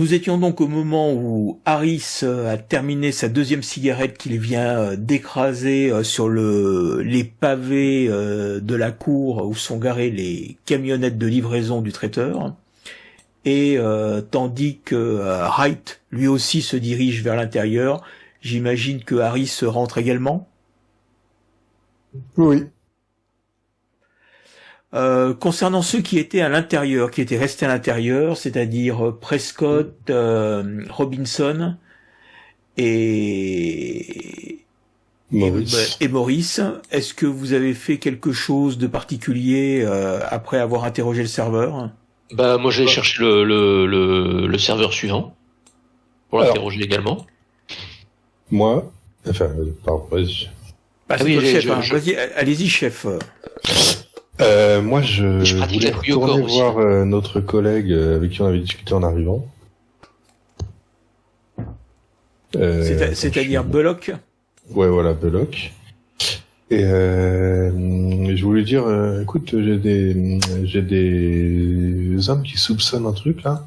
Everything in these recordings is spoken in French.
Nous étions donc au moment où Harris a terminé sa deuxième cigarette qu'il vient d'écraser sur les pavés de la cour où sont garées les camionnettes de livraison du traiteur. Et tandis que Wright, lui aussi, se dirige vers l'intérieur, j'imagine que Harris rentre également. Oui. Concernant ceux qui étaient à l'intérieur, qui étaient restés à l'intérieur, c'est-à-dire Prescott, Robinson et Maurice, est-ce que vous avez fait quelque chose de particulier après avoir interrogé le serveur? Moi j'ai cherché le serveur suivant pour l'interroger également. Moi, pardon, vas-y. C'est le chef, vas-y, allez-y chef. Moi, je voulais retourner voir notre collègue avec qui on avait discuté en arrivant. C'est-à-dire Bullock. Ouais, voilà, Bullock. Et je voulais dire, écoute, j'ai des hommes qui soupçonnent un truc là.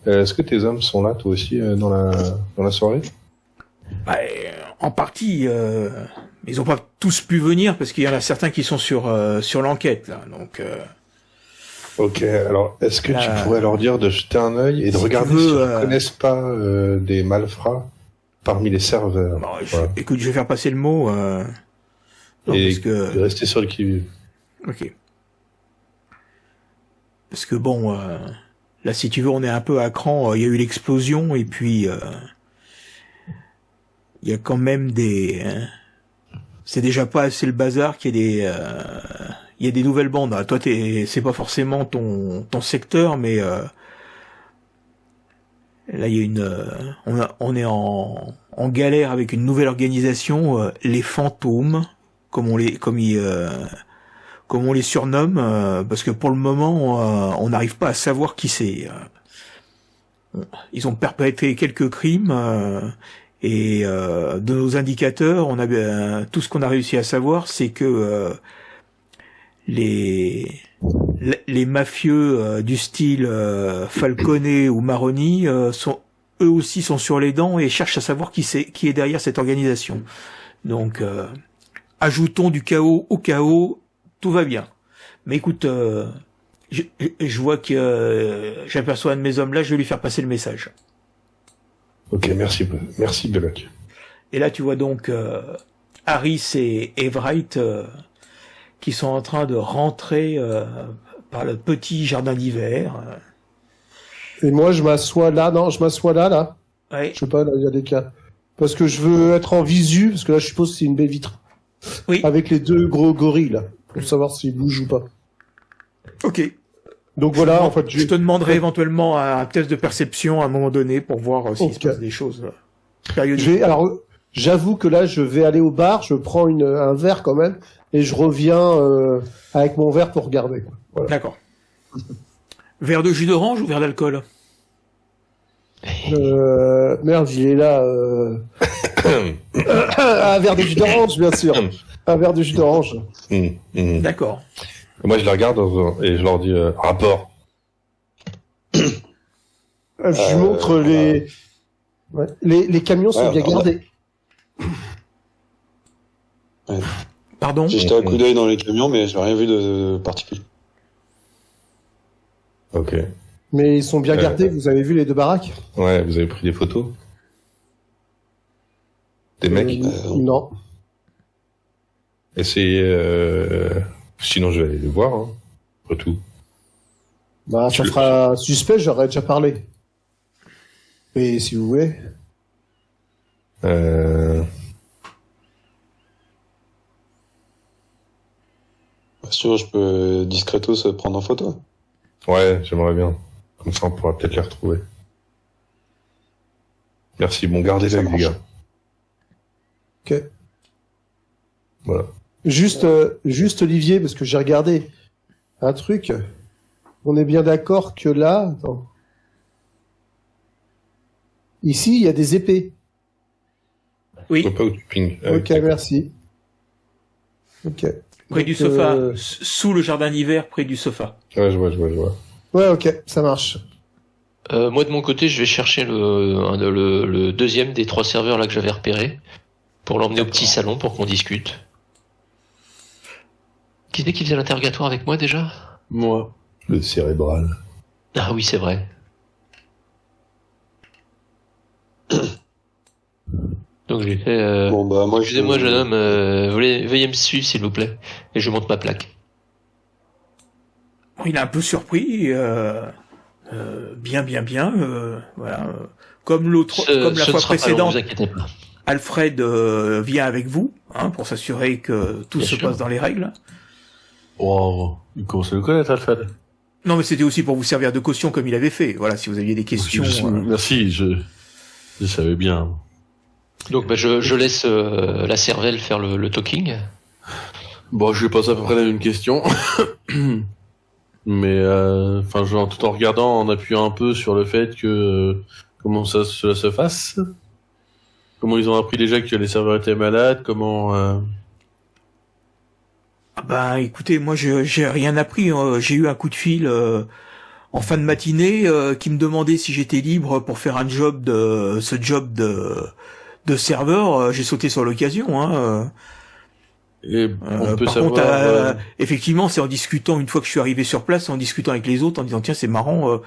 Est-ce que tes hommes sont là, toi aussi, dans la soirée? En partie. Ils ont pas tous pu venir parce qu'il y en a certains qui sont sur l'enquête là, donc. Ok, alors est-ce que tu pourrais leur dire de jeter un œil et de regarder s'ils ne connaissent pas des malfrats parmi les serveurs? Voilà. Écoute, je vais faire passer le mot. Et de rester sur le qui-vive. Ok. Parce que bon, là si tu veux, on est un peu à cran. Il y a eu l'explosion et puis il y a quand même des. C'est déjà pas assez le bazar qu'il y a des nouvelles bandes. Ah, toi, c'est pas forcément ton secteur, mais là, il y a on est en galère avec une nouvelle organisation, les fantômes, comme on les surnomme, parce que pour le moment, on n'arrive pas à savoir qui c'est. Ils ont perpétré quelques crimes. Et de nos indicateurs, on a tout ce qu'on a réussi à savoir, c'est que les mafieux du style Falcone ou Maroni sont eux aussi sur les dents et cherchent à savoir qui est derrière cette organisation. Donc ajoutons du chaos au chaos, tout va bien. Mais écoute, je vois que j'aperçois un de mes hommes là, je vais lui faire passer le message. Ok, merci Belloc. Et là, tu vois donc Harris et Wright qui sont en train de rentrer par le petit jardin d'hiver. Et moi, je m'assois là. Non, je m'assois là. Ouais. Je sais pas, là, il y a des cas. Parce que je veux être en visu, parce que là, je suppose que c'est une baie vitre. Oui. Avec les deux gros gorilles, là, pour savoir s'ils bougent ou pas. Ok. Donc voilà, en fait, je te demanderai éventuellement un test de perception à un moment donné pour voir s'il se passe des choses périodiques. Alors, j'avoue que là, je vais aller au bar, je prends un verre quand même, et je reviens avec mon verre pour regarder. Voilà. D'accord. Verre de jus d'orange ou verre d'alcool? Merde, il est là. Un verre de jus d'orange, bien sûr. Un verre de jus d'orange. D'accord. Moi, je les regarde et je leur dis rapport. Je montre les camions sont bien gardés. Ouais. Pardon? J'ai jeté un coup d'œil dans les camions, mais je n'ai rien vu de particulier. Ok. Mais ils sont bien gardés, vous avez vu les deux baraques? Ouais, vous avez pris des photos? Des mecs? Non. Essayez... Sinon, je vais aller les voir, hein. Après tout. Ça fera suspect, j'aurais déjà parlé. Mais si vous voulez... Sûr, je peux discretos se prendre en photo. Ouais, j'aimerais bien. Comme ça, on pourra peut-être les retrouver. Merci, bon, gardez l'œil, les gars. Ok. Voilà. Juste Olivier, parce que j'ai regardé un truc. On est bien d'accord que là... Attends. Ici, il y a des épées. Oui. Pas où tu pinges. Ok, merci. Ok. Près du sofa, sous le jardin d'hiver, près du sofa. Ouais, je vois. Ouais, ok, ça marche. Moi de mon côté, je vais chercher le deuxième des 3 serveurs là que j'avais repéré pour l'emmener au petit salon pour qu'on discute. Qui c'est qui faisait l'interrogatoire avec moi déjà? Moi. Le cérébral. Ah oui, c'est vrai. Donc j'ai fait... Bon, bah, moi, Excusez-moi, jeune homme, veuillez me suivre, s'il vous plaît. Et je monte ma plaque. Il est un peu surpris, bien, voilà. Comme la fois précédente, vous inquiétez pas. Alfred vient avec vous, hein, pour s'assurer que tout Bien se sûr. passe dans les règles. Oh, il commence à le connaître, Alfred. Non, mais c'était aussi pour vous servir de caution comme il avait fait. Voilà, si vous aviez des questions. Merci, je savais bien. Donc je laisse la cervelle faire le talking. Bon, je lui pose à peu près la même question. Mais, enfin, genre, tout en regardant, en appuyant un peu sur le fait que, comment cela se fasse. Comment ils ont appris déjà que les serveurs étaient malades, comment, Ah bah, écoutez, moi, j'ai rien appris. J'ai eu un coup de fil en fin de matinée qui me demandait si j'étais libre pour faire ce job de serveur. J'ai sauté sur l'occasion. Hein. et on peut Par savoir, contre, effectivement, c'est en discutant, une fois que je suis arrivé sur place, en discutant avec les autres, en disant tiens, c'est marrant,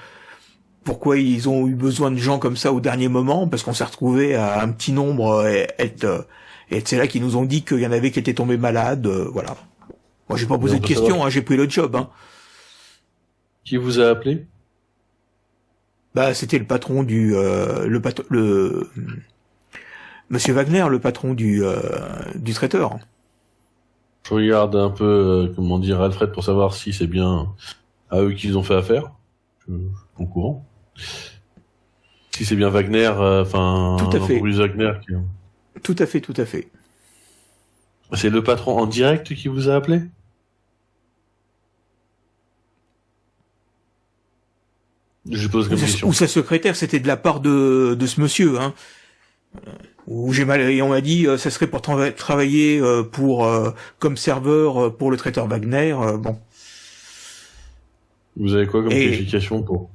pourquoi ils ont eu besoin de gens comme ça au dernier moment, parce qu'on s'est retrouvé à un petit nombre, et c'est là qu'ils nous ont dit qu'il y en avait qui étaient tombés malades, voilà. Moi, j'ai pas posé on de peut questions, savoir. hein, j'ai pris le job. Hein. qui vous a appelé? Bah, c'était le patron Monsieur Wagner, le patron du traiteur. Je regarde un peu, comment dire, Alfred pour savoir si c'est bien à eux qu'ils ont fait affaire. Je suis au courant. Si c'est bien Wagner, enfin, Tout à fait. l'entreprise Wagner qui... Tout à fait. C'est le patron en direct qui vous a appelé? Je pose comme question. Ou sa secrétaire, c'était de la part de ce monsieur, hein. Où et on m'a dit ça serait pour travailler pour comme serveur pour le traiteur Wagner. Bon. Vous avez quoi comme Et- qualification pour...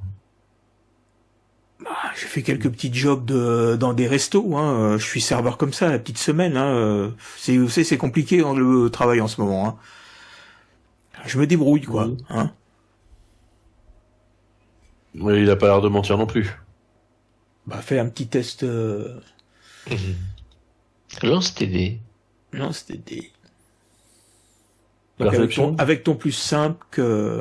Bah, j'ai fait quelques petits jobs dans des restos. Hein. Je suis serveur comme ça la petite semaine. Hein. C'est compliqué hein, le travail en ce moment. Hein. Je me débrouille quoi. Mhm. Hein. Mais il a pas l'air de mentir non plus. Bah fais un petit test. Lance tes dés. Non, c'était des. Donc Perception. avec ton plus simple que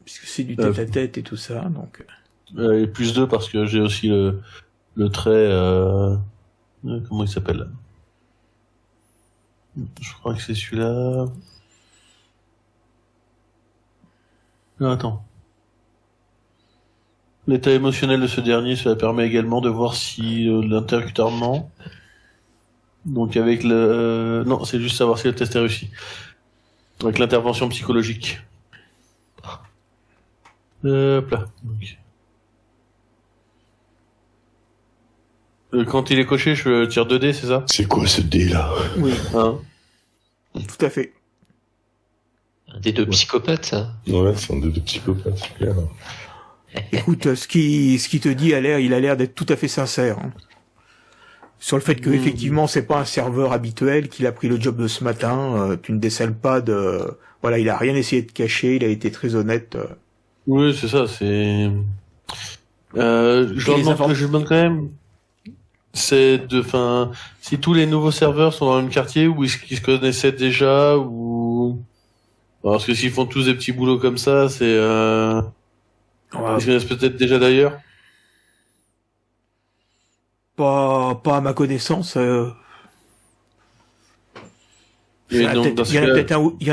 puisque c'est du tête à tête et tout ça. Donc. Et plus 2 parce que j'ai aussi le trait... comment il s'appelle? Je crois que c'est celui-là... Non, attends. L'état émotionnel de ce dernier, cela permet également de voir si l'interlocuteur ment. Donc avec le... non, c'est juste savoir si le test est réussi. Avec l'intervention psychologique. Hop là. Donc. Quand il est coché, je tire 2 dés, c'est ça? C'est quoi ce dé là? Oui, Hein? tout à fait. Un des deux psychopathes, ça. Ouais, c'est un dé de psychopathe, c'est clair. Écoute, ce qui te dit il a l'air d'être tout à fait sincère. Hein. Sur le fait que effectivement c'est pas un serveur habituel, qu'il a pris le job de ce matin, tu ne décèles pas de, voilà, il a rien essayé de cacher, il a été très honnête. Oui, c'est ça, c'est... je demande quand même, c'est de, enfin, si tous les nouveaux serveurs sont dans le même quartier, ou est-ce qu'ils se connaissaient déjà, ou... Parce que s'ils font tous des petits boulots comme ça, c'est... Ils se connaissent peut-être déjà d'ailleurs. Pas à ma connaissance. Il y en a donc, dans ce cas-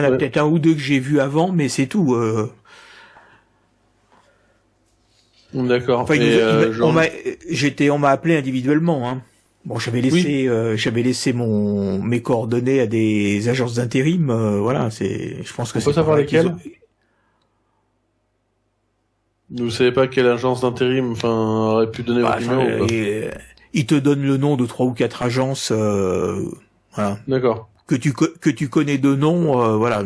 peut-être un ou deux que j'ai vu avant, mais c'est tout. D'accord. Enfin, on m'a appelé individuellement. Hein. Bon, j'avais laissé mes coordonnées à des agences d'intérim. Voilà, je pense que On c'est peut savoir pareil qu'ils lesquelles ont- Vous savez pas quelle agence d'intérim, enfin, aurait pu donner Bah, votre numéro ou pas? ils te donnent le nom de 3 ou 4 agences, voilà, D'accord. que tu connais de nom, voilà.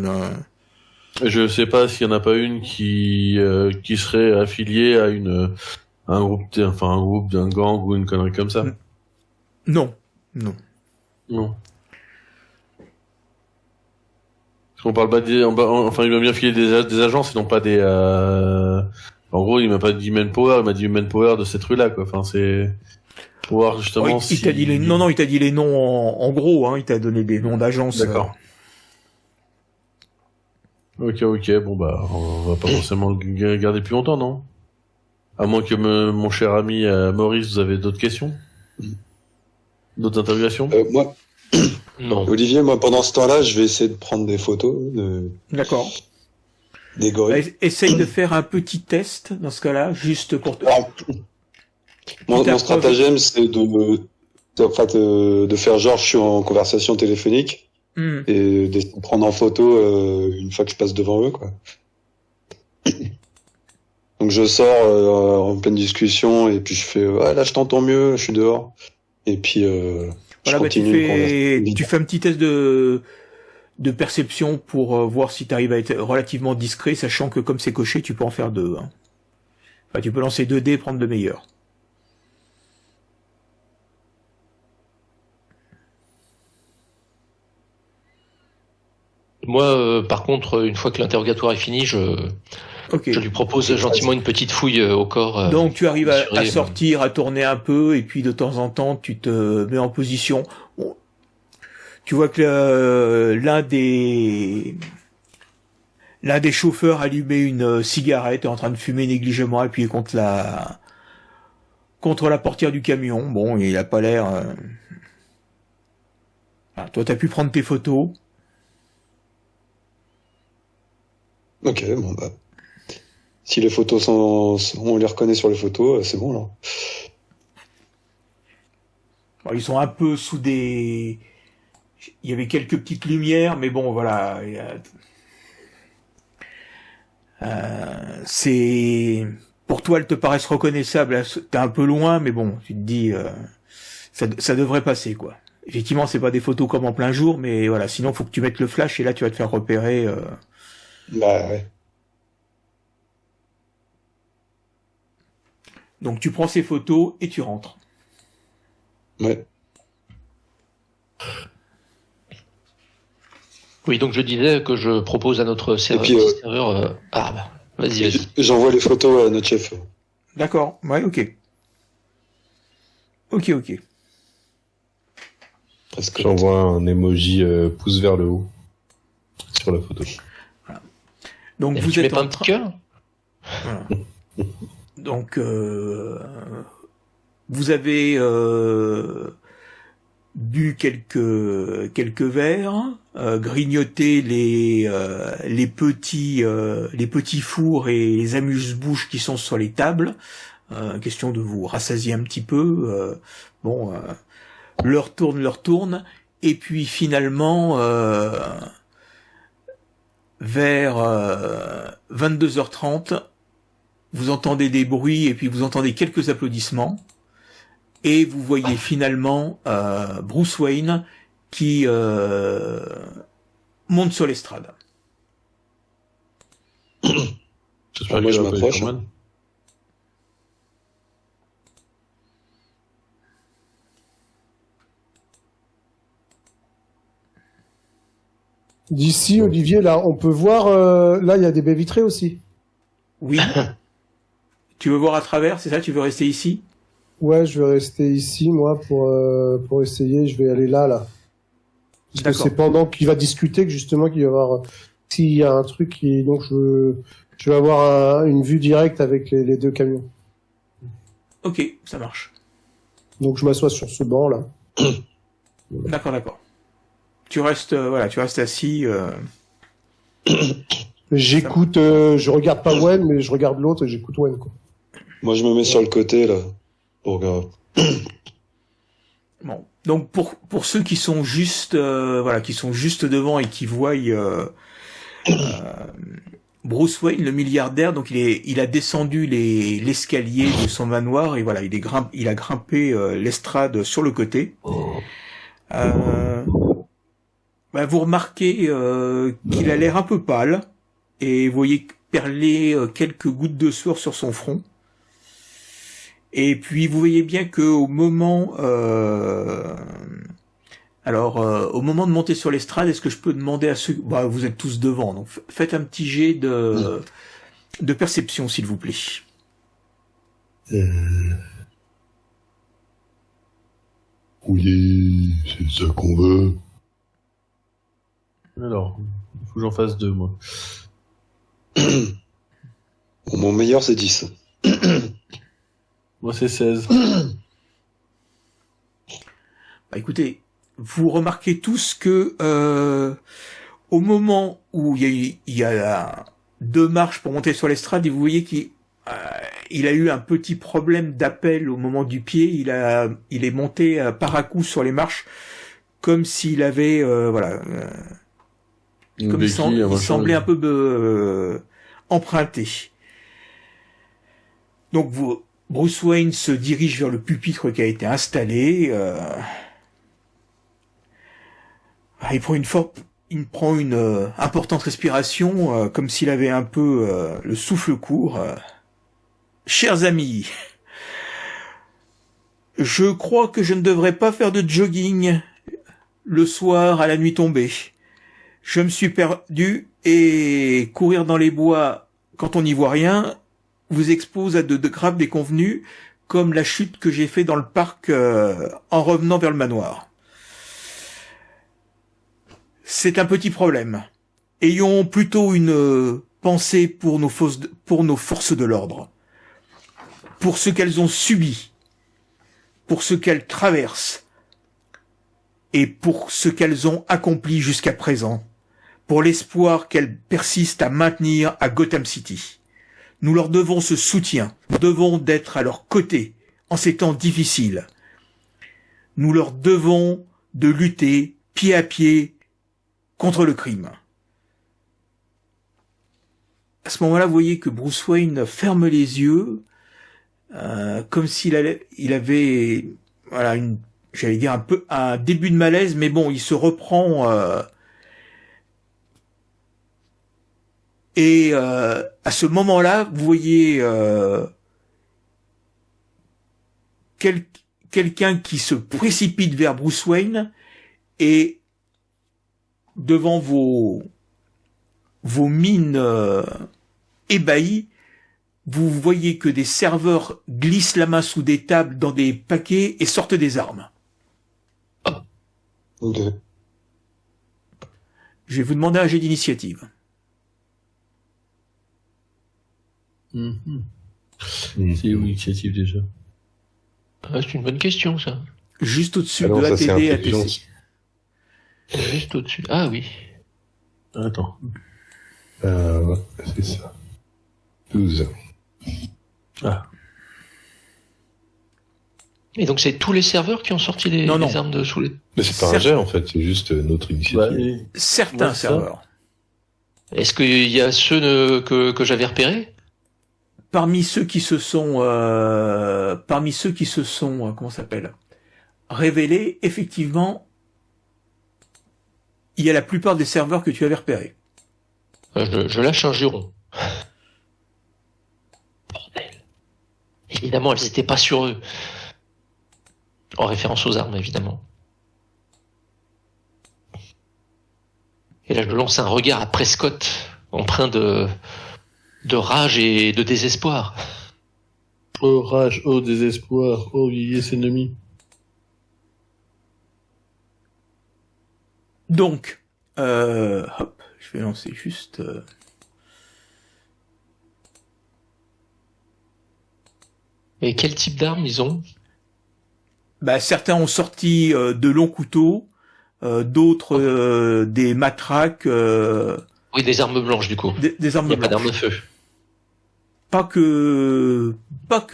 Je sais pas s'il y en a pas une qui serait affiliée à un groupe d'un gang ou une connerie comme ça. Non. Non. Parce qu'on parle pas enfin, il m'a bien filé des agences, et non pas des. En gros, il m'a pas dit Manpower, il m'a dit Manpower de cette rue-là, quoi. Enfin, c'est pour voir justement. Il t'a dit les non, il t'a dit les noms en gros, hein. Il t'a donné des noms d'agences. D'accord. Ok, bon bah, on va pas forcément le garder plus longtemps, non? À moins que mon cher ami Maurice, vous avez d'autres questions? D'autres interrogations? Moi, Non. Olivier, moi pendant ce temps-là, je vais essayer de prendre des photos D'accord. des gorilles. Essaye de faire un petit test dans ce cas-là, juste pour te. Mon stratagème, c'est de faire genre je suis en conversation téléphonique et de prendre en photo une fois que je passe devant eux, quoi. Donc je sors en pleine discussion et puis je fais là je t'entends mieux, je suis dehors. Et puis je continue. Tu fais un petit test de perception pour voir si tu arrives à être relativement discret, sachant que comme c'est coché, tu peux en faire 2. Hein. Enfin, tu peux lancer 2 dés et prendre le meilleur. Moi, par contre, une fois que l'interrogatoire est fini, je lui propose gentiment une petite fouille au corps. Donc tu arrives à sortir, à tourner un peu, et puis de temps en temps, tu te mets en position. Bon, tu vois que l'un des chauffeurs allumait une cigarette, est en train de fumer négligemment, appuyé contre la portière du camion. Bon, il a pas l'air. Ah, toi, t'as pu prendre tes photos. Ok, bon bah. Si les photos on les reconnaît sur les photos, c'est bon là. Alors, ils sont un peu sous des. Il y avait quelques petites lumières, mais bon, voilà. C'est pour toi, elles te paraissent reconnaissables. T'es un peu loin, mais bon, tu te dis, ça devrait passer, quoi. Effectivement, c'est pas des photos comme en plein jour, mais voilà. Sinon, faut que tu mettes le flash et là, tu vas te faire repérer. Bah ouais. Donc tu prends ces photos et tu rentres. Ouais. Oui, donc je disais que je propose à notre serveur. Vas-y. J'envoie les photos à notre chef. D'accord. Ouais, ok. J'envoie un emoji pouce vers le haut sur la photo. Voilà. Donc vous êtes pas un petit cœur. Voilà. Donc vous avez bu quelques verres, grignoté les petits fours et les amuse-bouches qui sont sur les tables. Question de vous rassasier un petit peu. L'heure tourne, et puis finalement vers 22h30. Vous entendez des bruits et puis vous entendez quelques applaudissements et vous voyez finalement Bruce Wayne qui monte sur l'estrade. Moi je m'approche. D'ici, Olivier, là, on peut voir. Là, il y a des baies vitrées aussi. Oui. Tu veux voir à travers, c'est ça? Tu veux rester ici? Ouais, je vais rester ici, moi, pour essayer. Je vais aller là. Parce que c'est pendant qu'il va discuter que justement qu'il va y avoir. S'il y a un truc qui, donc je vais avoir une vue directe avec les 2 camions. Ok, ça marche. Donc je m'assois sur ce banc là. D'accord. Tu restes assis. J'écoute, je regarde pas Wen, mais je regarde l'autre et j'écoute Wen, quoi. Moi, je me mets sur le côté, là. Bon. Donc, pour ceux qui sont juste, qui sont juste devant et qui voient, Bruce Wayne, le milliardaire, donc il a descendu l'escalier de son manoir et voilà, il a grimpé l'estrade sur le côté. Vous remarquez qu'il a l'air un peu pâle. et vous voyez perler quelques gouttes de sueur sur son front. Et puis vous voyez bien que au moment au moment de monter sur l'estrade, est-ce que je peux demander à ceux... vous êtes tous devant, donc faites un petit jet de perception, s'il vous plaît. Oui, c'est ça qu'on veut. Alors, il faut que j'en fasse 2, moi. Bon, mon meilleur, c'est 10. Moi, c'est 16. Écoutez, vous remarquez tous que au moment où il y a 2 marches pour monter sur l'estrade, et vous voyez qu'il a eu un petit problème d'appel au moment du pied. Il est monté par à coup sur les marches, comme s'il avait comme il semblait un peu emprunté. Donc Bruce Wayne se dirige vers le pupitre qui a été installé. Il prend une importante respiration, comme s'il avait un peu le souffle court. Chers amis, je crois que je ne devrais pas faire de jogging le soir à la nuit tombée. Je me suis perdu et courir dans les bois quand on n'y voit rien vous expose à de graves déconvenues, comme la chute que j'ai fait dans le parc en revenant vers le manoir. C'est un petit problème. Ayons plutôt une pensée pour nos forces de l'ordre, pour ce qu'elles ont subi, pour ce qu'elles traversent, et pour ce qu'elles ont accompli jusqu'à présent, pour l'espoir qu'elles persistent à maintenir à Gotham City. Nous leur devons ce soutien, nous devons d'être à leur côté en ces temps difficiles. Nous leur devons de lutter pied à pied contre le crime. À ce moment-là, vous voyez que Bruce Wayne ferme les yeux, comme s'il avait, j'allais dire un début de malaise, mais bon, il se reprend. Et à ce moment-là, vous voyez quelqu'un qui se précipite vers Bruce Wayne et devant vos mines ébahies, vous voyez que des serveurs glissent la main sous des tables dans des paquets et sortent des armes. Ok. Je vais vous demander un jet d'initiative. C'est où l'initiative déjà? C'est une bonne question, ça. Juste au-dessus de ATD, ATC. Juste au-dessus. Ah oui. Attends. C'est ça. 12. Ah. Et donc c'est tous les serveurs qui ont sorti les armes de sous les... Mais c'est pas un jet, en fait, c'est juste notre initiative. Certains serveurs. Est-ce qu'il y a ceux que j'avais repérés? Parmi ceux qui se sont comment ça s'appelle, révélés, effectivement, il y a la plupart des serveurs que tu avais repérés. Je lâche un juron. Bordel. Évidemment, elles étaient pas sur eux. En référence aux armes, évidemment. Et là, je lance un regard à Prescott, empreint de rage et de désespoir. Oh rage, oh désespoir, oh vieillesse ennemie. Donc, hop, je vais lancer juste... Et quel type d'armes ils ont? Certains ont sorti de longs couteaux, d'autres des matraques... Oui, des armes blanches, du coup. Des armes blanches. Pas d'armes à feu. Pas que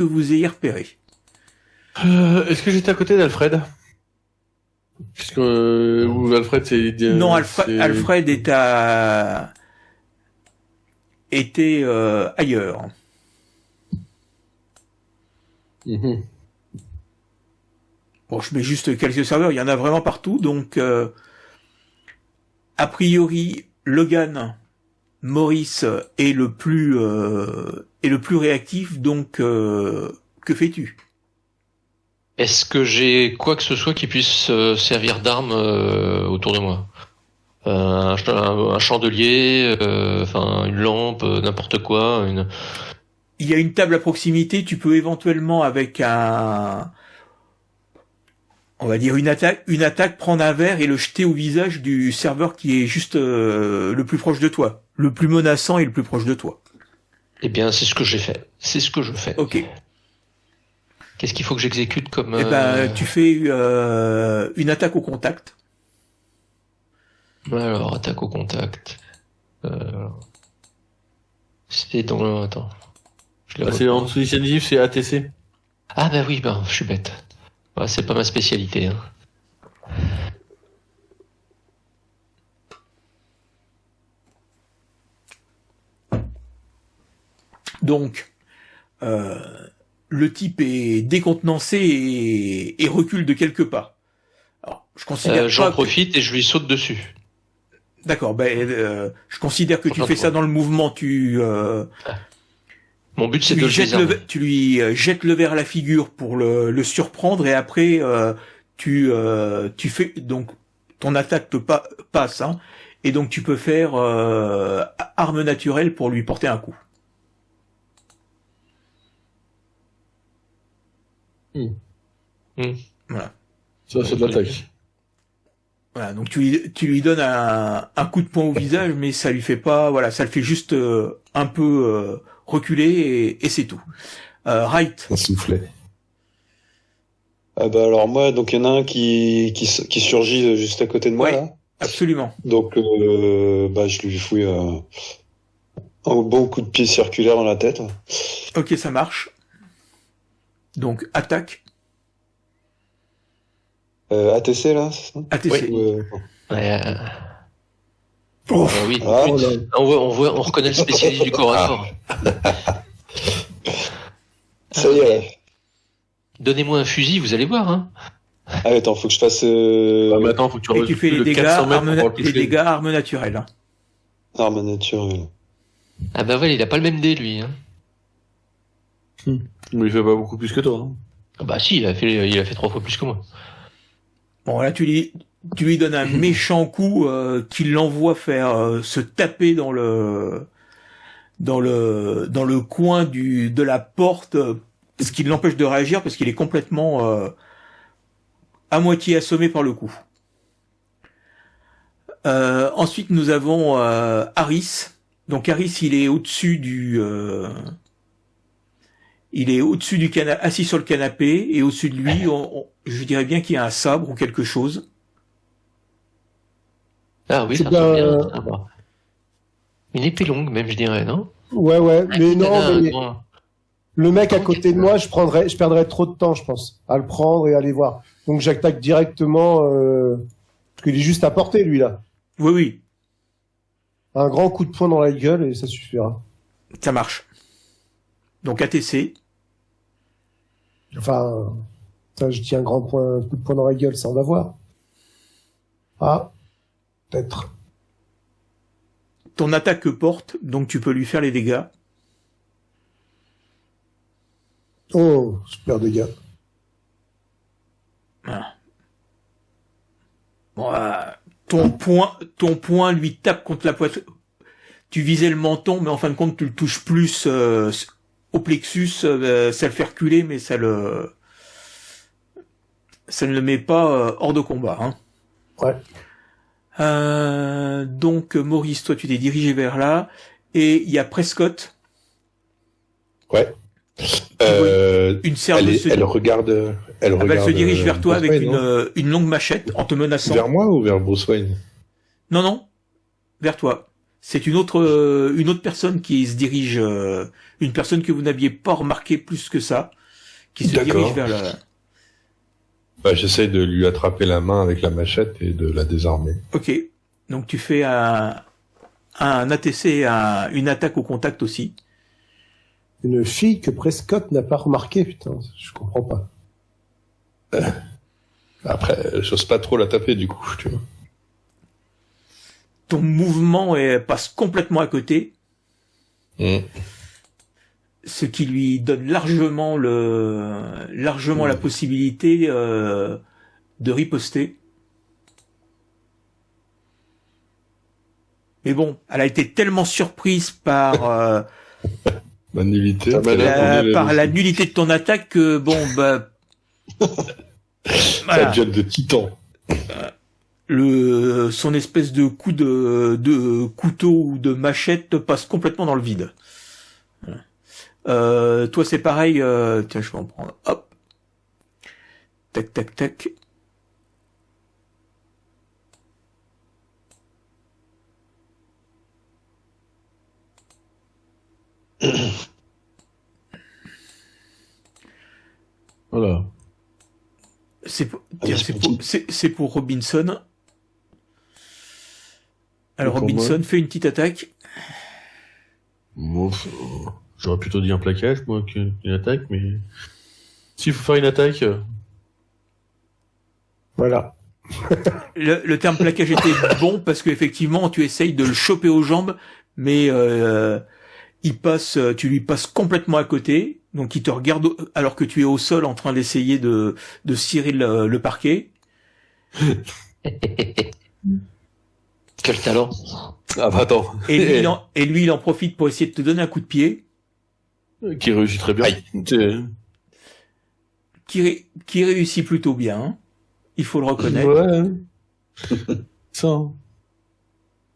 vous ayez repéré. Est-ce que j'étais à côté d'Alfred? Puisque ou Alfred c'est non, Alfred était ailleurs. Mm-hmm. Bon, je mets juste quelques serveurs, il y en a vraiment partout, donc a priori Logan, Maurice est le plus réactif, donc que fais-tu? Est-ce que j'ai quoi que ce soit qui puisse servir d'arme autour de moi? Un chandelier, une lampe, n'importe quoi. Il y a une table à proximité, tu peux éventuellement avec une attaque, prendre un verre et le jeter au visage du serveur qui est juste le plus proche de toi, le plus menaçant et le plus proche de toi. Eh bien, c'est ce que j'ai fait. C'est ce que je fais. Ok. Qu'est-ce qu'il faut que j'exécute comme... tu fais une attaque au contact. Alors, attaque au contact. C'était dans le... Attends. C'est en dessous d'initiative, c'est ATC. Ah bah oui, je suis bête. Ouais, c'est pas ma spécialité. Hein. Donc, le type est décontenancé et recule de quelques pas. Alors, je considère j'en profite et je lui saute dessus. D'accord, je considère que tu fais ça dans le mouvement, Mon but c'est de tu lui jettes le verre à la figure pour le surprendre et après tu fais donc ton attaque passe hein, et donc tu peux faire arme naturelle pour lui porter un coup. Voilà. Ça c'est de l'attaque. Voilà, donc tu lui donnes un coup de poing au visage, mais ça lui fait pas, voilà, ça le fait juste un peu reculer et c'est tout. Right. Un soufflet. Ah bah alors moi, donc il y en a un qui surgit juste à côté de moi là. Absolument. Donc je lui fouille un bon coup de pied circulaire dans la tête. Ok, ça marche. Donc attaque. ATC là, c'est ça? ATC. Oui. Oui. Ah, On reconnaît le spécialiste du corps à corps. Ça y est. Donnez-moi un fusil, vous allez voir. Hein. Ah attends, faut que je fasse. Mais attends, faut que et tu fais les dégâts armes naturelles. Hein. Arme naturelle. Ah bah voilà, il a pas le même dé lui. Hein. Mais il fait pas beaucoup plus que toi. Hein. Ah bah si, il a fait 3 fois plus que moi. Bon là tu lui donnes un méchant coup qui l'envoie faire se taper dans le coin de la porte, ce qui l'empêche de réagir parce qu'il est complètement à moitié assommé par le coup. Ensuite nous avons Harris. Donc Harris il est au-dessus du assis sur le canapé et au-dessus de lui, je dirais bien qu'il y a un sabre ou quelque chose. Ah oui, ça ressemble bien. Ah bah. Une épée longue, même, je dirais, non? Ouais, mais non, mais le mec à côté de moi, je perdrais trop de temps, je pense, à le prendre et à aller voir. Donc j'attaque directement, parce qu'il est juste à portée, lui, là. Oui. Un grand coup de poing dans la gueule et ça suffira. Ça marche. Donc ATC. Enfin, ça, je dis un coup de poing dans la gueule, ça on va voir. Ah, peut-être. Ton attaque porte, donc tu peux lui faire les dégâts. Oh, super dégâts. Voilà. Bon, ton poing lui tape contre la poitrine. Tu visais le menton, mais en fin de compte, tu le touches plus au plexus, ça le fait reculer, mais ça ne le met pas hors de combat. Hein. Ouais. Donc Maurice, toi tu t'es dirigé vers là, et il y a Prescott. Ouais. Une serveuse elle regarde. Elle se dirige vers toi avec une longue machette en te menaçant. Vers moi ou vers Bruce Wayne? Non, vers toi. C'est une autre personne qui se dirige, une personne que vous n'aviez pas remarqué plus que ça, qui se dirige vers la... J'essaie de lui attraper la main avec la machette et de la désarmer. Ok. Donc tu fais un ATC, une attaque au contact aussi. Une fille que Prescott n'a pas remarqué, putain, je comprends pas. Après, j'ose pas trop la taper du coup, tu vois. ton mouvement passe complètement à côté. Ce qui lui donne largement la possibilité de riposter. Mais bon, elle a été tellement surprise par par la nullité de ton attaque que bon bah voilà. Ça jette de titan. Son espèce de coup de couteau ou de machette passe complètement dans le vide. Voilà. Toi c'est pareil, tiens je vais en prendre, hop, tac tac tac. Voilà. C'est pour Robinson. Alors Robinson fait une petite attaque. Bon, j'aurais plutôt dit un plaquage moi qu'une attaque, mais s'il faut faire une attaque. Voilà. Le terme plaquage était bon parce qu'effectivement tu essayes de le choper aux jambes, mais tu lui passes complètement à côté, donc il te regarde alors que tu es au sol en train d'essayer de cirer le parquet. Quel talent! Ah bah attends. Et lui, il en profite pour essayer de te donner un coup de pied. Qui réussit très bien. Qui réussit plutôt bien, hein. Il faut le reconnaître. Ouais. Ça.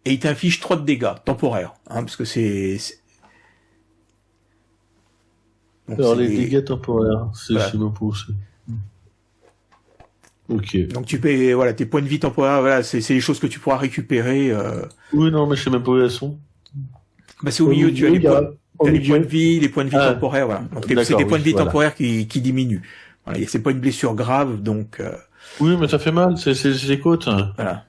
Et il t'inflige 3 de dégâts temporaires, hein, parce que c'est... Donc alors les dégâts temporaires, c'est mon pouce. Ok. Donc tu payes, voilà, tes points de vie temporaires, voilà, c'est les choses que tu pourras récupérer. Oui, non, mais je sais même pas où elles sont. Bah c'est au milieu, tu as les points de vie, temporaires, voilà. Donc c'est des points de vie temporaires qui diminuent. Voilà, c'est pas une blessure grave, donc. Oui, mais ça fait mal, c'est les côtes. Voilà.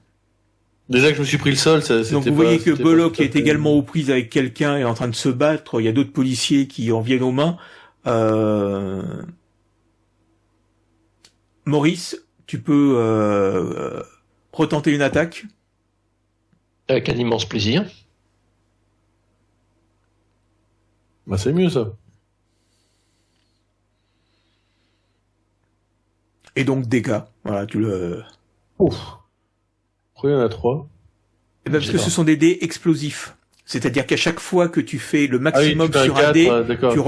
Déjà que je me suis pris le sol, donc vous voyez que Bollock est également aux prises avec quelqu'un et en train de se battre. Il y a d'autres policiers qui en viennent aux mains. Maurice, tu peux retenter une attaque. Avec un immense plaisir. Bah c'est mieux ça. Et donc dégâts. Voilà, tu le... Ouf. Pourquoi il y en a 3 ? Eh ben, parce que ce sont des dés explosifs. C'est-à-dire qu'à chaque fois que tu fais le maximum sur un dé, tu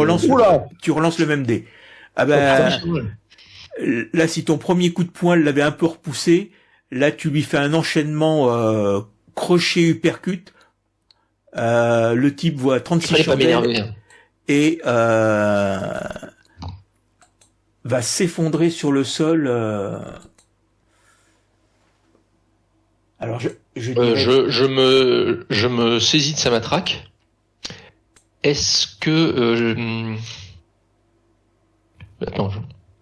relances le même dé. Ah ben, là, si ton premier coup de poing l'avait un peu repoussé, là, tu lui fais un enchaînement crochet uppercut. Le type voit 36 chandelles et va s'effondrer sur le sol. Alors je me saisis de sa matraque. Est-ce que attends,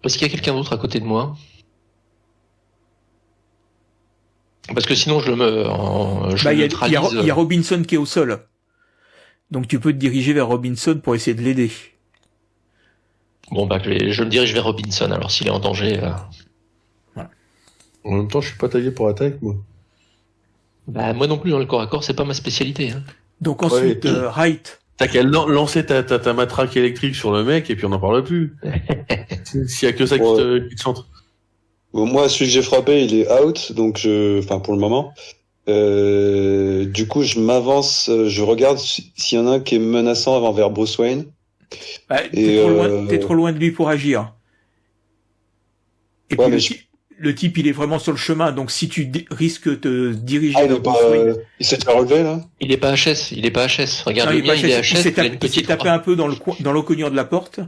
est-ce qu'il y a quelqu'un d'autre à côté de moi? Parce que sinon je neutralise. Il y a Robinson qui est au sol. Donc tu peux te diriger vers Robinson pour essayer de l'aider. Bon bah je me dirige vers Robinson alors s'il est en danger. Voilà. En même temps, je suis pas taillé pour attaque moi. Bah moi non plus dans le corps à corps, c'est pas ma spécialité. Hein. Donc ensuite, Wright. T'as qu'à lancer ta matraque électrique sur le mec et puis on n'en parle plus. S'il y a que ça qui te centre. Bon, moi, celui que j'ai frappé, il est out, donc enfin pour le moment. Du coup, je m'avance, je regarde s'il y en a un qui est menaçant avant vers Bruce Wayne. Bah, t'es trop loin de lui pour agir. Et puis le type, il est vraiment sur le chemin, donc si tu risques de te diriger vers Bruce Wayne... Il s'est fait relever, là? Il est pas HS. Regarde, il est HS. Il s'est tapé un peu dans le cognure de la porte,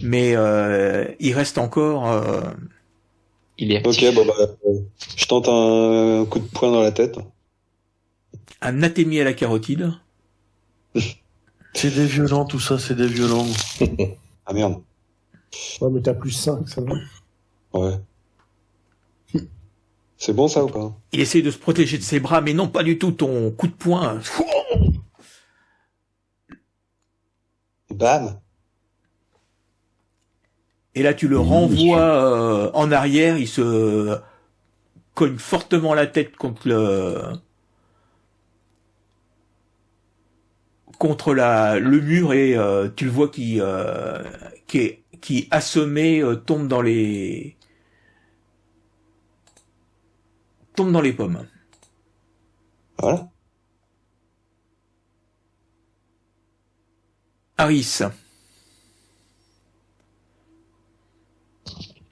mais il reste encore... Il est actif. Ok, bon je tente un coup de poing dans la tête. Un athémie à la carotide. C'est des violents, tout ça, c'est des violents. Ah merde. Ouais, mais t'as plus 5, ça va. Ouais. C'est bon ça ou pas? Il essaie de se protéger de ses bras, mais non, pas du tout. Ton coup de poing. Bam. Et là, tu le renvoies en arrière. Il se cogne fortement la tête contre contre le mur et tu le vois qui assommé tombe dans les pommes. Voilà. Harris.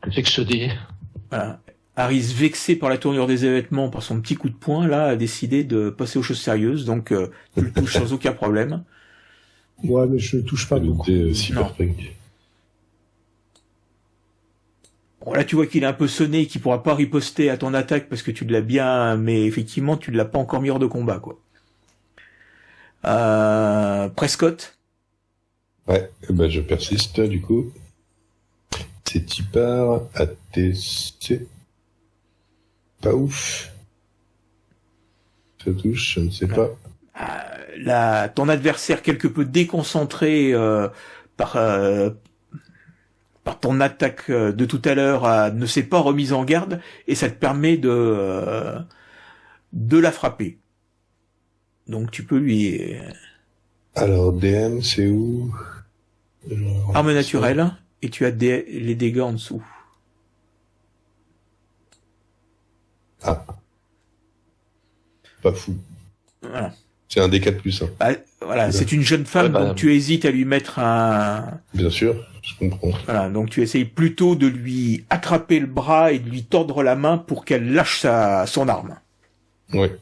Que c'est que ce dé? Voilà. Harris, vexé par la tournure des événements, par son petit coup de poing, là, a décidé de passer aux choses sérieuses, donc tu le touches sans aucun problème. Ouais, mais je touche pas beaucoup. Cyberpunk. Bon, là, tu vois qu'il est un peu sonné et qu'il pourra pas riposter à ton attaque parce que tu l'as bien, mais effectivement, tu ne l'as pas encore mis hors de combat, quoi. Prescott. Ouais, bah je persiste, du coup. C'est Tipar, ATC. Pas ouf. Ça touche, je ne sais pas. Ton adversaire quelque peu déconcentré par ton attaque de tout à l'heure ne s'est pas remise en garde et ça te permet de la frapper. Donc tu peux lui... Alors, DM, c'est où? Arme naturelle, et tu as les dégâts en dessous. Ah. Pas fou. Voilà. C'est un D4+, hein. Bah, voilà, c'est une jeune femme, donc tu hésites à lui mettre un... Bien sûr, je comprends. Voilà, donc tu essayes plutôt de lui attraper le bras et de lui tordre la main pour qu'elle lâche son arme. Ouais.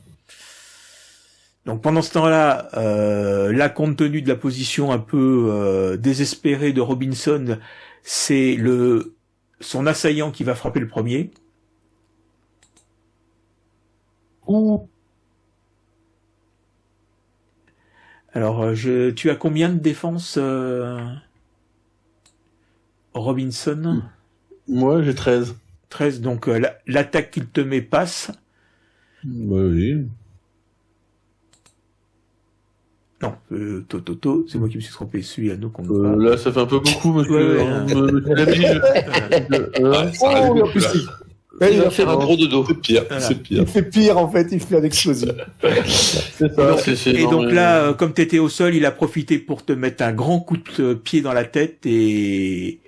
Donc pendant ce temps-là, là, compte tenu de la position un peu désespérée de Robinson, c'est son assaillant qui va frapper le premier. Alors, tu as combien de défense, Robinson? Moi, j'ai 13. 13, donc l'attaque qu'il te met passe. Oui. Non, Toto, c'est moi qui me suis trompé, celui-là, donc on là, ça fait un peu beaucoup, monsieur. Il va faire un gros dodo. C'est pire, Voilà. c'est pire. Il fait pire, en fait, il fait un explosif. C'est ça, donc là, comme t'étais au sol, il a profité pour te mettre un grand coup de pied dans la tête et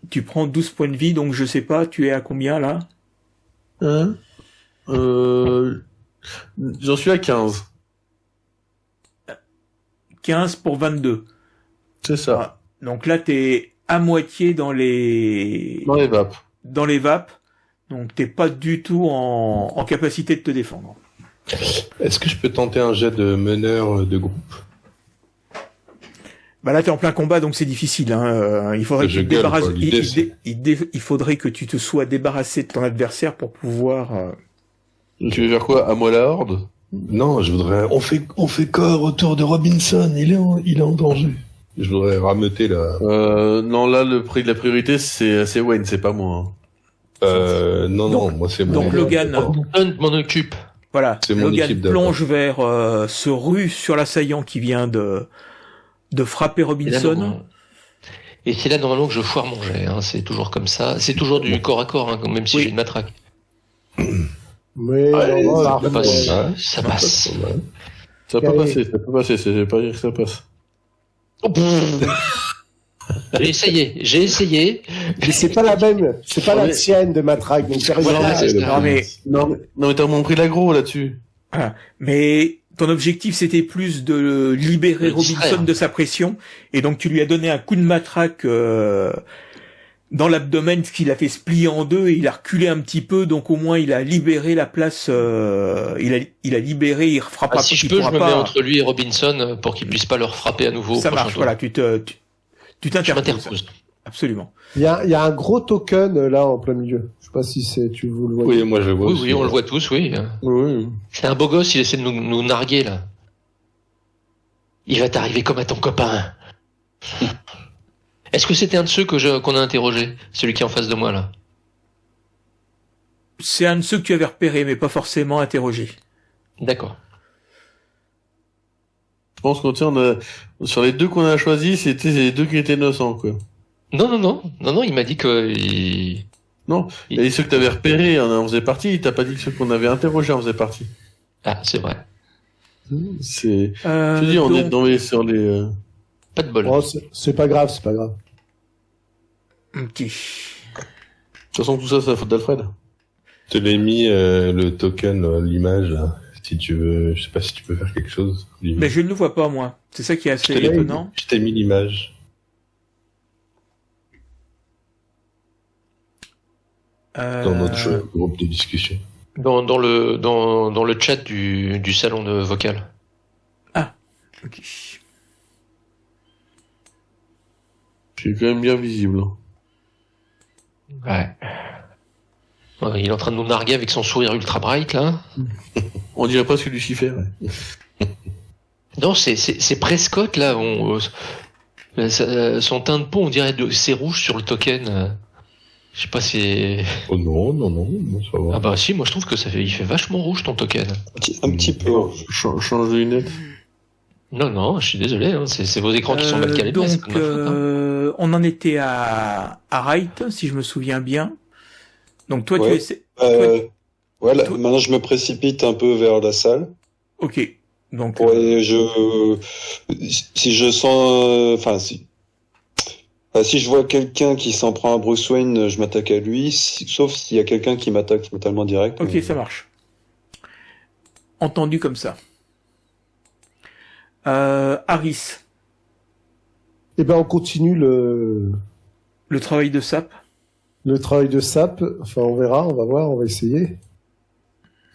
tu prends 12 points de vie, donc je sais pas, tu es à combien là? J'en suis à 15. 15 pour 22. C'est ça. Voilà. Donc là, t'es à moitié dans les vapes. Dans les vapes, donc t'es pas du tout en capacité de te défendre. Est-ce que je peux tenter un jet de meneur de groupe? Bah là t'es en plein combat, donc c'est difficile. Il faudrait que tu te débarrasses. Il faudrait que tu te sois débarrassé de ton adversaire pour pouvoir. Tu veux faire quoi? À moi la horde? Non, je voudrais. On fait corps autour de Robinson. Il est en danger. Je voudrais rameuter la. Non, là le prix de la priorité c'est Wayne, c'est pas moi. Non, moi c'est donc Logan m'en occupe. Voilà, c'est mon Logan équipe d'abord. plonge vers se rue sur l'assaillant qui vient de frapper Robinson. Et c'est là normalement que je foire mon jet, hein. C'est toujours comme ça. C'est toujours du corps à corps, hein, même si j'ai une matraque. Mais ça passe. Ça peut passer, c'est pas dire que ça passe. J'ai essayé. Mais c'est pas la même, c'est pas la tienne de matraque, donc Voilà, c'est ça. Non, mais t'as moins pris l'aggro là-dessus. Voilà. Mais ton objectif c'était plus de libérer Le distraire. Robinson de sa pression, et donc tu lui as donné un coup de matraque dans l'abdomen, ce qui l'a fait se plier en deux, et il a reculé un petit peu, donc au moins il a libéré la place, il a libéré, il refrappera pas. Si je peux, je me mets entre lui et Robinson pour qu'il puisse pas leur frapper à nouveau. Ça marche, voilà, tu t'interposes. Absolument. Il y a un gros token là en plein milieu. Je sais pas si vous le voyez. Oui, moi je le vois. Oui, on le voit tous, oui. Oui. C'est un beau gosse, il essaie de nous narguer là. Il va t'arriver comme à ton copain. Est-ce que c'était un de ceux qu'on a interrogé, celui qui est en face de moi là? C'est un de ceux que tu avais repéré, mais pas forcément interrogé. D'accord. Je pense qu'on sur les deux qu'on a choisis, c'était les deux qui étaient innocents, quoi. Non, il m'a dit que Non, et ceux que t'avais repérés en faisaient partie, il t'a pas dit que ceux qu'on avait interrogés en faisaient partie. Ah, c'est vrai. C'est. Je te dis, on est sur les. Pas de bol. Oh, c'est pas grave, c'est pas grave. Ok. De toute façon, tout ça, c'est la faute d'Alfred. Je te l'ai mis le token, l'image, là. Si tu veux, je sais pas si tu peux faire quelque chose. Mais je ne le vois pas, moi. C'est ça qui est assez étonnant. Je t'ai mis l'image. Dans notre groupe de discussion. Dans le chat du salon de vocal. Ah, ok. C'est quand même bien visible. Ouais. Ouais, il est en train de nous narguer avec son sourire ultra bright, là. On dirait presque Lucifer. Ouais. Non, c'est Prescott, là. Son teint de peau, on dirait c'est rouge sur le token. Je sais pas si... Oh non, ça va. Ah bah si, moi je trouve que il fait vachement rouge ton token. Un petit peu. Change de lunettes. Non, je suis désolé, hein, c'est vos écrans qui sont mal calés. Donc, c'est pas ma faute, hein. on en était à Wright, si je me souviens bien. Donc toi, Ouais. tu essaies... Voilà, Toi- maintenant je me précipite un peu vers la salle. Ok. Donc, Ouais, si je sens, si je vois quelqu'un qui s'en prend à Bruce Wayne, je m'attaque à lui, sauf s'il y a quelqu'un qui m'attaque frontalement direct. ok, ça marche. Entendu comme ça. Harris, Eh ben, on continue le travail de sape. travail de SAP. Enfin, on verra, on va voir, on va essayer.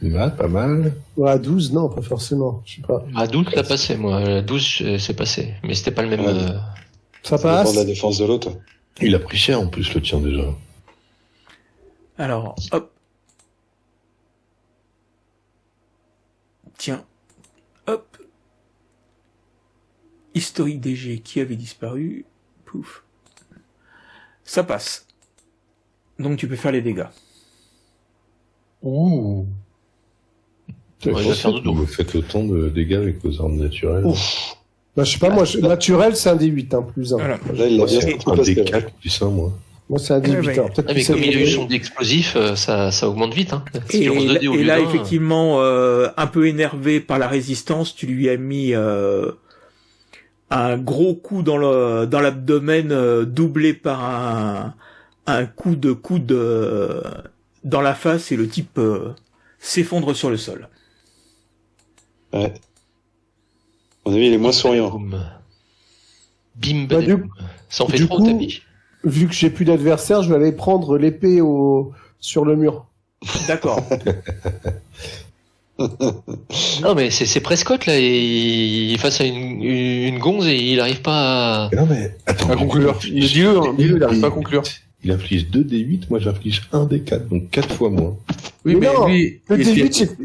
Ouais, pas mal. Ouais, à 12, non, pas forcément. Je sais pas. À 12, ça passait, moi. À 12, c'est passé. Mais c'était pas le même... Ouais. Ça Ça dépend passe. de la défense de l'autre. Il a pris cher en plus, le tien déjà. Alors, hop. Tiens. Hop. Historique DG qui avait disparu. Pouf. Ça passe. Donc tu peux faire les dégâts. Ouh. Je Ouais, il va faire dodo. vous faites autant de dégâts avec vos armes naturelles. Ouf. Bah, je sais pas, moi, naturel, c'est un D8, hein, plus 1. Voilà. Là, il l'a bien Et- compris Un parce que D4 plus 1, moi. Moi, c'est un D8. ouais. Alors, peut-être Ah, mais que c'est comme il a eu le- son explosif, ça augmente vite. Hein. Si Et, tu lances 2 dés au et lieu là, d'un, effectivement, un peu énervé par la résistance, tu lui as mis un gros coup dans l'abdomen, doublé par un coup de coude dans la face, et le type s'effondre sur le sol. Ouais. À mon avis, il est moins souriant. boum. Bim, Bah, badaboum. Ça en fait du trop, coup- tapis. Vu que j'ai plus d'adversaire, je vais aller prendre l'épée sur le mur. D'accord. Non, mais c'est Prescott, là, et il est face à une gonze et il arrive pas à... Non mais, attends. À conclure. Dis-le, hein, dis-le, il n'arrive pas à conclure. Il inflige 2 D8, moi j'inflige 1 D4, donc 4 fois moins. Oui, mais non, lui, Le il D8, fait-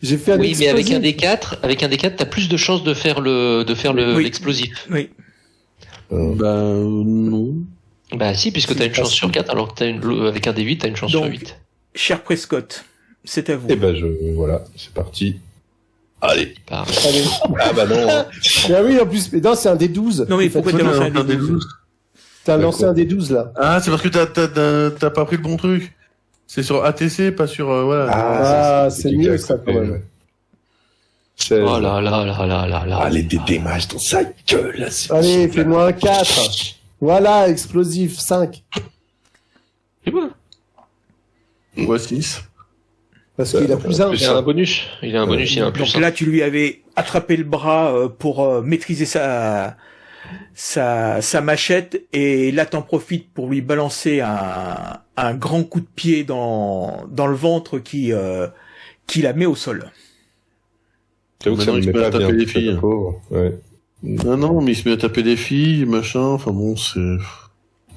j'ai fait un Oui, mais avec explosif. un D4, t'as plus de chances de faire Oui. l'explosif. Oui. non. Bah si, puisque t'as une chance sur 4, alors que avec un D8, t'as une chance sur Donc, 8. Cher Prescott, c'est à vous. Et ben voilà, c'est parti. Allez. Par... Allez. Ah bah non. hein. Ah oui, en plus, mais non, c'est un D12. Non, mais pourquoi t'as lancé un T'as D12? T'as Bah, lancé quoi. un D12, là. Ah, c'est parce que t'as pas pris le bon truc. C'est sur ATC, pas sur voilà. Ah, c'est du mieux, gars ça, coupé, quand même. ouais. C'est- Oh là là là là là là. Allez, des démages dans sa gueule, là, c'est Allez, possible. fais-moi un 4. Voilà, explosif, 5. C'est bon. Ou à 6. Parce qu'il a plus 1. Il a un bonus. Il a un bonus, il a un plus. Donc là, tu lui avais attrapé le bras pour maîtriser sa machette, et là, t'en profites pour lui balancer un grand coup de pied dans le ventre qui la met au sol. J'avoue que ça Maintenant, me il se met met à pas taper bien, les filles. le pauvre. Ouais. Non, mais il se met à taper des filles, machin, enfin bon, c'est...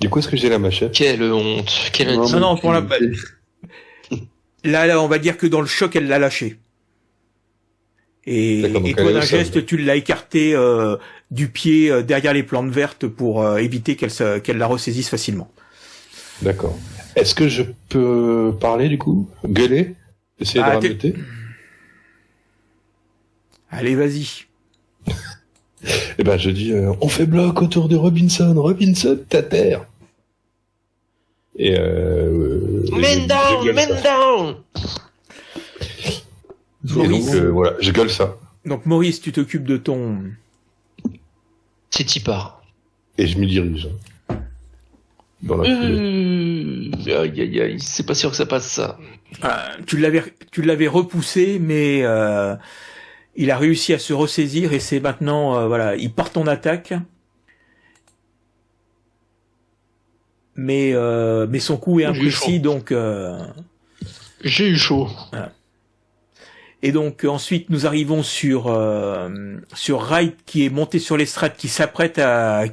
Du coup, est-ce que j'ai la machette? Quelle honte. Quelle Non, honte. Non, non, pour la balle. Là, on va dire que dans le choc, elle l'a lâché. Et D'accord, donc toi, elle est d'un au sol. geste, tu l'as écarté du pied derrière les plantes vertes pour éviter qu'elle la ressaisisse facilement. D'accord. Est-ce que je peux parler, du coup? Gueuler? Essayer de Ah, rameuter? Allez, vas-y. Eh ben, je dis, on fait bloc autour de Robinson. Robinson, ta terre. Et Men down, men down. Et donc, voilà, je gueule ça. Donc Maurice, tu t'occupes de ton... City part. Et je m'y dirige. Dans la foulée. Aïe, c'est pas sûr que ça passe, ça. Tu l'avais repoussé, mais il a réussi à se ressaisir et c'est maintenant, il part en attaque. Mais son coup est imprécis, donc... J'ai eu chaud. Voilà. Et donc ensuite nous arrivons sur Wright qui est monté sur l'estrade, qui s'apprête à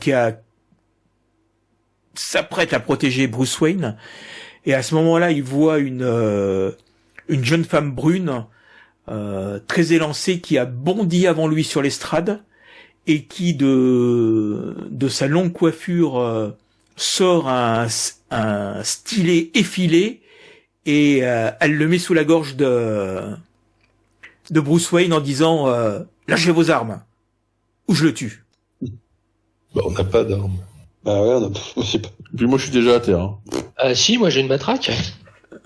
protéger Bruce Wayne. Et à ce moment-là, il voit une jeune femme brune très élancée qui a bondi avant lui sur l'estrade et qui de sa longue coiffure sort un stylet effilé et elle le met sous la gorge de Bruce Wayne en disant lâchez vos armes ou je le tue. Bah, on n'a pas d'armes. Bah ouais, je sais pas. Puis moi, je suis déjà à terre. Si, moi j'ai une matraque.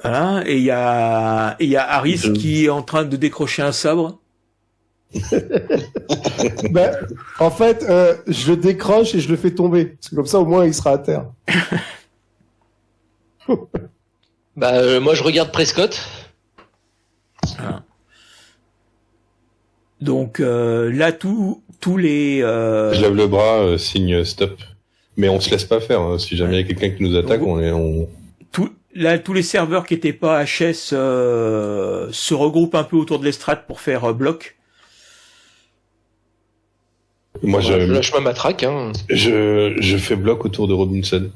Voilà, et il y a Harris qui est en train de décrocher un sabre. Ben, en fait, je le décroche et je le fais tomber. Parce que comme ça, au moins, il sera à terre. Moi je regarde Prescott. Voilà. Donc là, tous les... Je lève le bras, signe stop. Mais on se laisse pas faire. Hein. Si jamais il y a quelqu'un qui nous attaque, tous les serveurs qui étaient pas HS se regroupent un peu autour de l'estrade pour faire bloc. Moi, Je lâche ma matraque. Hein. Je fais bloc autour de Robinson.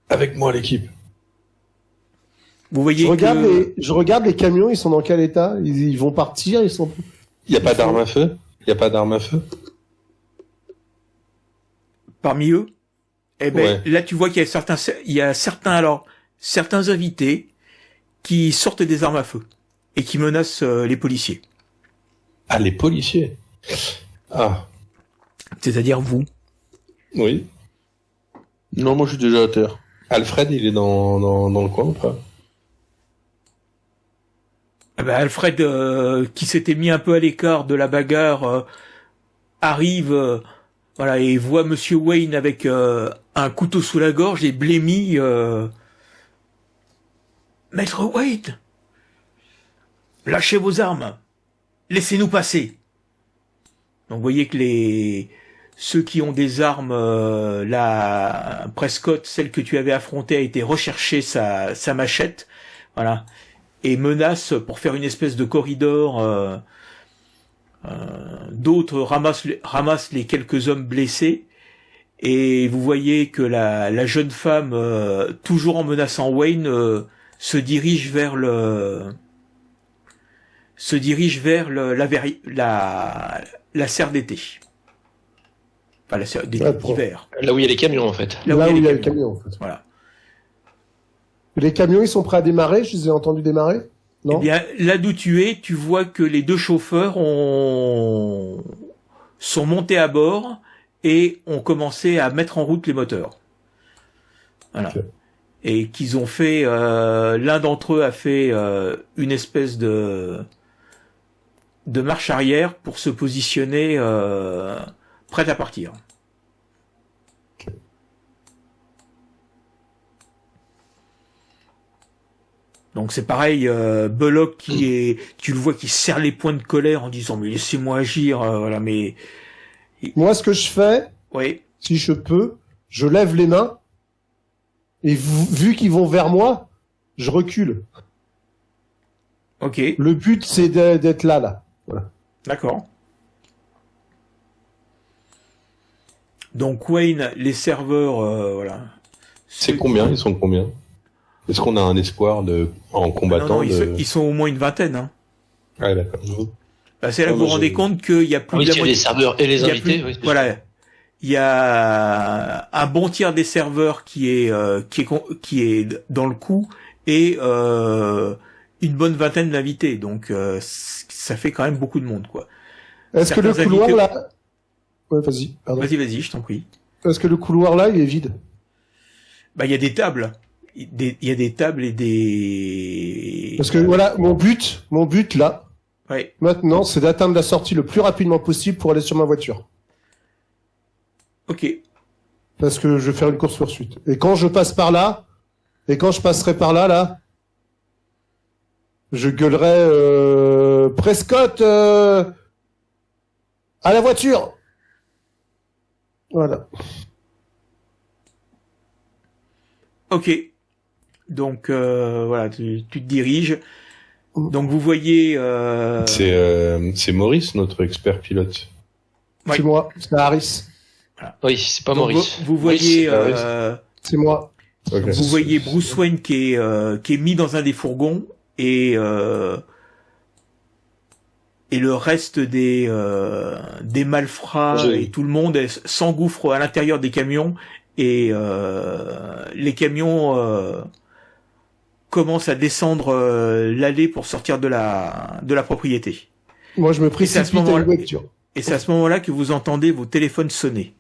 Avec moi, l'équipe. Vous voyez je regarde les camions, ils sont dans quel état? Ils vont partir, ils sont... Il y a pas d'armes à feu? Il y a pas d'armes à feu? Parmi eux, eh ben, Ouais. là tu vois qu'il y a certains invités qui sortent des armes à feu et qui menacent les policiers. Ah, les policiers. Ah, C'est-à-dire vous. oui. Non, moi, je suis déjà à terre. Alfred, il est dans le coin ou pas? Eh ben, Alfred, qui s'était mis un peu à l'écart de la bagarre, arrive, et voit Monsieur Wayne avec un couteau sous la gorge et blêmit. Maître Wayne, lâchez vos armes, laissez-nous passer. Donc vous voyez que ceux qui ont des armes, Prescott, celle que tu avais affrontée, a été rechercher sa machette, voilà, et menace pour faire une espèce de corridor. D'autres ramassent les quelques hommes blessés, et vous voyez que la jeune femme, toujours en menaçant Wayne, se dirige vers la serre d'été. Enfin, la serre d'été d'hiver. Là où il y a les camions, en fait. Là où il y a les camions, en fait. Voilà. Les camions, ils sont prêts à démarrer? Je les ai entendus démarrer? Non? Eh bien, là d'où tu es, tu vois que les deux chauffeurs sont montés à bord et ont commencé à mettre en route les moteurs. Voilà. Okay. Et qu'ils ont fait, l'un d'entre eux a fait une espèce de marche arrière pour se positionner prêt à partir. Donc c'est pareil, Bullock tu le vois qui serre les poings de colère en disant mais laissez-moi agir, mais moi ce que je fais, oui, si je peux, je lève les mains et vu qu'ils vont vers moi, je recule. Ok. Le but c'est d'être là. Voilà. D'accord. Donc Wayne, les serveurs, voilà. C'est combien? Ils sont combien? Est-ce qu'on a un espoir en combattant? Non, ils sont au moins une vingtaine. Hein. Ah, d'accord. Bah, c'est là que vous vous rendez compte qu'il y a plus de la moitié. Les serveurs et les invités. Oui, voilà. Il y a un bon tiers des serveurs qui est dans le coup et une bonne vingtaine d'invités. Donc ça fait quand même beaucoup de monde, quoi. Est-ce que le couloir là... Ouais, vas-y, je t'en prie. Est-ce que le couloir là, il est vide? Bah, il y a des tables. il y a des tables et des... Parce que voilà, mon but là, Ouais. maintenant, c'est d'atteindre la sortie le plus rapidement possible pour aller sur ma voiture. Ok. Parce que je vais faire une course-poursuite. Et quand je passe par là, et quand je passerai par là, je gueulerai Prescott à la voiture. Voilà. Ok. Donc voilà, tu te diriges. Donc vous voyez. C'est Maurice, notre expert pilote. Ouais. C'est moi, c'est Harris. Voilà. Oui, c'est pas Donc, Maurice. vous voyez. Maurice, C'est moi. Ok. Vous voyez Bruce Wayne qui est mis dans un des fourgons et le reste des malfrats et tout le monde s'engouffre à l'intérieur des camions et les camions commencent à descendre l'allée pour sortir de la propriété. Moi, je me Et c'est à ce précipite à une moment-là- voiture. Et c'est à ce moment-là que vous entendez vos téléphones sonner.